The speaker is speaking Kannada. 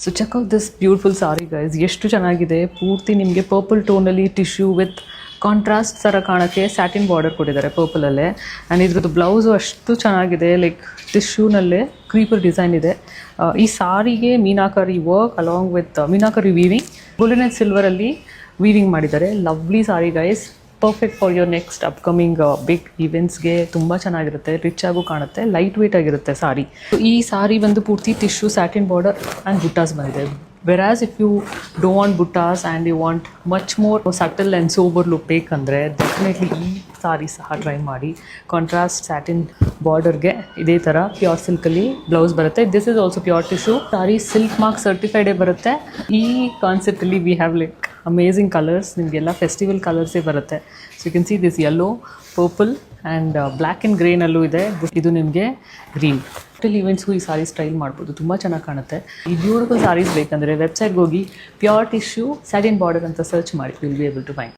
So check out this beautiful sari guys. ಎಷ್ಟು ಚೆನ್ನಾಗಿದೆ. ಪೂರ್ತಿ ನಿಮಗೆ ಪರ್ಪಲ್ ಟೋನಲ್ಲಿ ಟಿಶ್ಯೂ ವಿತ್ ಕಾಂಟ್ರಾಸ್ಟ್ ಥರ ಕಾಣೋಕ್ಕೆ ಸ್ಯಾಟಿನ್ ಬಾರ್ಡರ್ ಕೊಟ್ಟಿದ್ದಾರೆ ಪರ್ಪಲಲ್ಲೇ. ಆ್ಯಂಡ್ ಇದ್ರದ್ದು ಬ್ಲೌಸು ಅಷ್ಟು ಚೆನ್ನಾಗಿದೆ. ಲೈಕ್ ಟಿಶ್ಯೂನಲ್ಲೇ ಕ್ರೀಪರ್ ಡಿಸೈನ್ ಇದೆ. ಈ ಸಾರಿಗೆ meenakari work along with meenakari weaving, golden and ಸಿಲ್ವರಲ್ಲಿ ವೀವಿಂಗ್ ಮಾಡಿದ್ದಾರೆ. Lovely sari guys. Perfect for your next upcoming big ಇವೆಂಟ್ಸ್ಗೆ ತುಂಬ ಚೆನ್ನಾಗಿರುತ್ತೆ. ರಿಚ್ ಆಗು ಕಾಣುತ್ತೆ. ಲೈಟ್ ವೇಟ್ ಆಗಿರುತ್ತೆ ಸಾರಿ. ಈ ಸಾರಿ ಬಂದು ಪೂರ್ತಿ tissue satin border and buttas ಬಂದಿದೆ. Whereas if you don't want buttas and you want much more subtle and sober look ಬೇಕಂದರೆ ಡೆಫಿನೆಟ್ಲಿ ಈ ಸಾರಿ ಸಹ ಟ್ರೈ ಮಾಡಿ. ಕಾಂಟ್ರಾಸ್ಟ್ ಸ್ಯಾಟಿನ್ ಬಾರ್ಡರ್ಗೆ ಇದೇ ಥರ ಪ್ಯೂರ್ ಸಿಲ್ಕಲ್ಲಿ ಬ್ಲೌಸ್ ಬರುತ್ತೆ. This is also pure tissue sari. Silk mark ಸರ್ಟಿಫೈಡೇ ಬರುತ್ತೆ. ಈ ಕಾನ್ಸೆಪ್ಟಲ್ಲಿ we have like amazing colours. ನಿಮಗೆಲ್ಲ ಫೆಸ್ಟಿವಲ್ ಕಲರ್ಸೇ ಬರುತ್ತೆ. So you can see this yellow, purple and black and ಗ್ರೇನಲ್ಲೂ ಇದೆ. ಇದು ನಿಮಗೆ ಗ್ರೀನ್. ಹೋಟೆಲ್ ಇವೆಂಟ್ಸ್ಗೂ ಈ ಸಾರಿ ಸ್ಟೈಲ್ ಮಾಡ್ಬೋದು. ತುಂಬ ಚೆನ್ನಾಗಿ ಕಾಣುತ್ತೆ. ಈ ಬ್ಯೂಟಿಫುಲ್ ಸಾರೀಸ್ ಬೇಕಂದರೆ ವೆಬ್ಸೈಟ್ಗೆ ಹೋಗಿ ಪ್ಯೂರ್ ಟಿಶ್ಯೂ ಸ್ಯಾಟಿನ್ ಬಾರ್ಡರ್ ಅಂತ ಸರ್ಚ್ ಮಾಡಿ. Will be able to find.